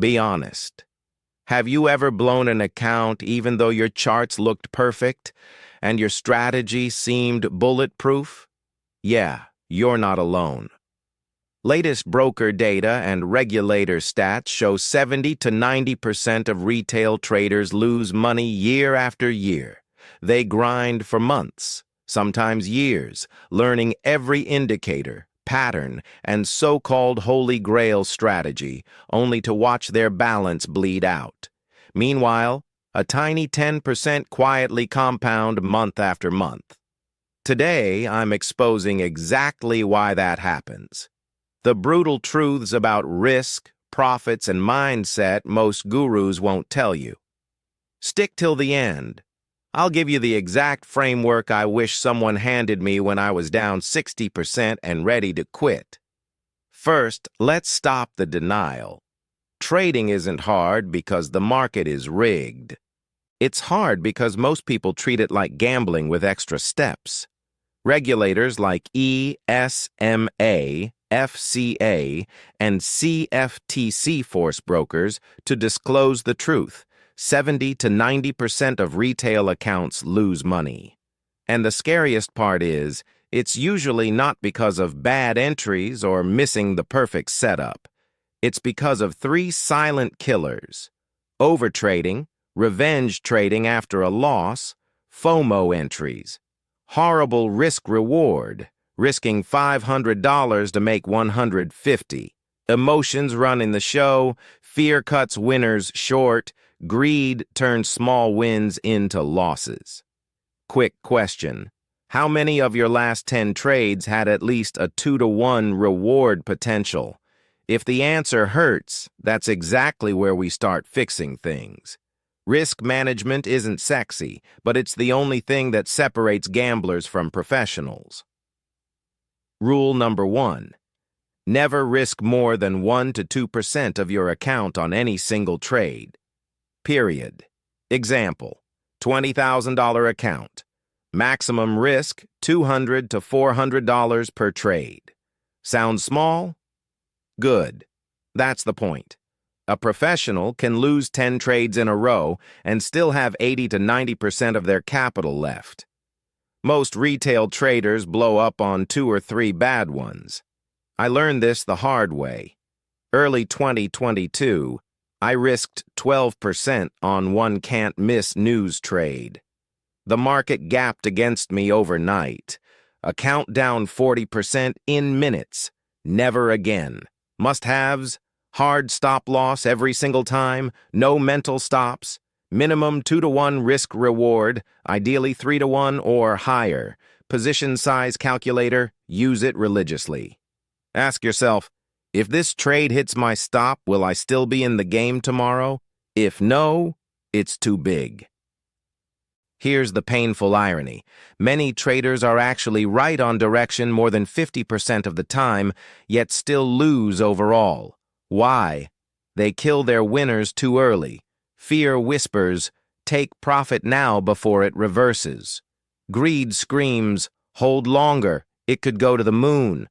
Be honest. Have you ever blown an account even though your charts looked perfect and your strategy seemed bulletproof? Yeah, you're not alone. Latest broker data and regulator stats show 70 to 90% of retail traders lose money year after year. They grind for months, sometimes years, learning every indicator, pattern, and so-called holy grail strategy, only to watch their balance bleed out. Meanwhile, a tiny 10% quietly compound month after month. Today, I'm exposing exactly why that happens. The brutal truths about risk, profits, and mindset most gurus won't tell you. Stick till the end. I'll give you the exact framework I wish someone handed me when I was down 60% and ready to quit. First, let's stop the denial. Trading isn't hard because the market is rigged. It's hard because most people treat it like gambling with extra steps. Regulators like ESMA, FCA, and CFTC force brokers to disclose the truth. 70 to 90% of retail accounts lose money. And the scariest part is, it's usually not because of bad entries or missing the perfect setup. It's because of three silent killers: overtrading, revenge trading after a loss, FOMO entries, horrible risk-reward, risking $500 to make $150. Emotions running the show, fear cuts winners short, greed turns small wins into losses. Quick question. How many of your last 10 trades had at least a 2-to-1 reward potential? If the answer hurts, that's exactly where we start fixing things. Risk management isn't sexy, but it's the only thing that separates gamblers from professionals. Rule number 1. Never risk more than 1 to 2% of your account on any single trade. Period. Example, $20,000 account. Maximum risk, $200 to $400 per trade. Sounds small? Good. That's the point. A professional can lose 10 trades in a row and still have 80 to 90% of their capital left. Most retail traders blow up on 2 or 3 bad ones. I learned this the hard way. Early 2022, I risked 12% on one can't-miss news trade. The market gapped against me overnight. Account down 40% in minutes. Never again. Must-haves: hard stop-loss every single time, no mental stops, minimum 2-to-1 risk-reward, ideally 3-to-1 or higher. Position size calculator, use it religiously. Ask yourself, if this trade hits my stop, will I still be in the game tomorrow? If no, it's too big. Here's the painful irony. Many traders are actually right on direction more than 50% of the time, yet still lose overall. Why? They kill their winners too early. Fear whispers, take profit now before it reverses. Greed screams, hold longer, it could go to the moon.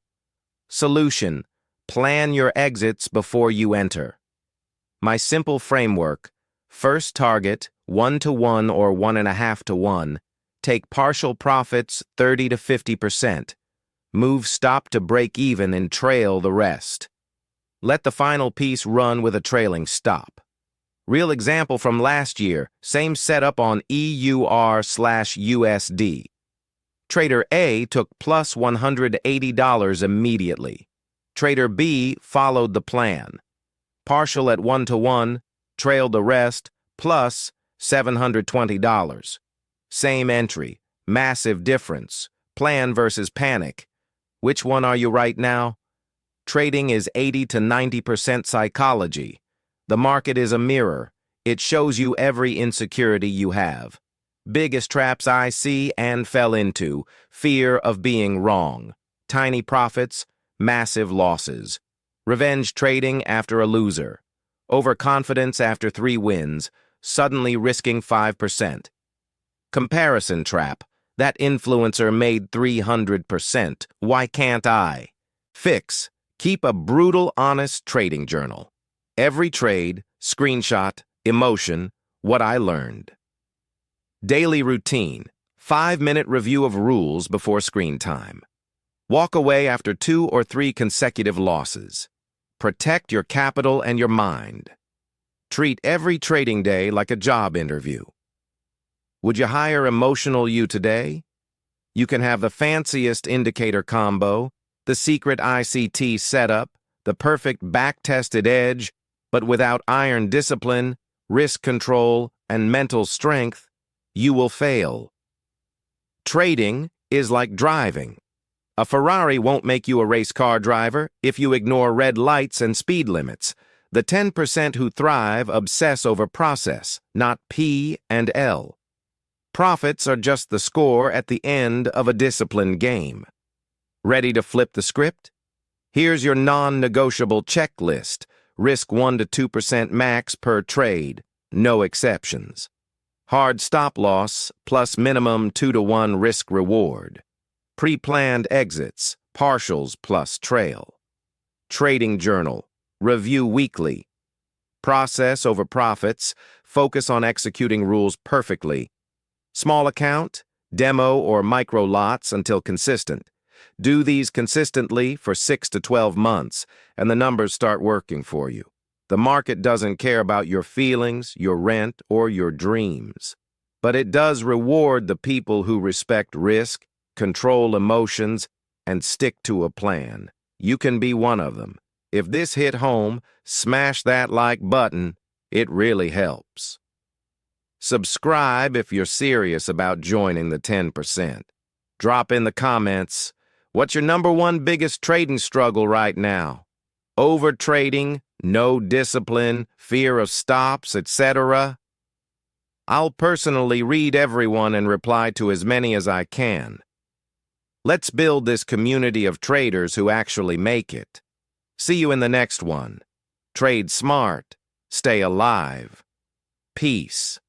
Solution: plan your exits before you enter. My simple framework: first target, 1-to-1 or 1.5-to-1. Take partial profits 30 to 50%. Move stop to break even and trail the rest. Let the final piece run with a trailing stop. Real example from last year, same setup on EUR/USD. Trader A took plus $180 immediately. Trader B followed the plan. Partial at 1-to-1, trailed the rest, plus $720. Same entry, massive difference. Plan versus panic. Which one are you right now? Trading is 80 to 90% psychology. The market is a mirror. It shows you every insecurity you have. Biggest traps I see and fell into: fear of being wrong. Tiny profits, massive losses. Revenge trading after a loser. Overconfidence after 3 wins, suddenly risking 5%. Comparison trap. That influencer made 300%. Why can't I? Fix: keep a brutal, honest trading journal. Every trade, screenshot, emotion, what I learned. Daily routine, 5-minute review of rules before screen time. Walk away after 2 or 3 consecutive losses. Protect your capital and your mind. Treat every trading day like a job interview. Would you hire emotional you today? You can have the fanciest indicator combo, the secret ICT setup, the perfect back-tested edge, but without iron discipline, risk control, and mental strength, you will fail. Trading is like driving. A Ferrari won't make you a race car driver if you ignore red lights and speed limits. The 10% who thrive obsess over process, not P and L. Profits are just the score at the end of a disciplined game. Ready to flip the script? Here's your non-negotiable checklist. Risk 1 to 2% max per trade, no exceptions. Hard stop loss plus minimum 2 to 1 risk reward. Pre-planned exits, partials plus trail. Trading journal, review weekly. Process over profits, focus on executing rules perfectly. Small account, demo or micro lots until consistent. Do these consistently for 6 to 12 months, and the numbers start working for you. The market doesn't care about your feelings, your rent, or your dreams. But it does reward the people who respect risk, control emotions, and stick to a plan. You can be one of them. If this hit home, smash that like button. It really helps. Subscribe if you're serious about joining the 10%. Drop in the comments, what's your #1 biggest trading struggle right now? Overtrading, no discipline, fear of stops, etc.? I'll personally read everyone and reply to as many as I can. Let's build this community of traders who actually make it. See you in the next one. Trade smart. Stay alive. Peace.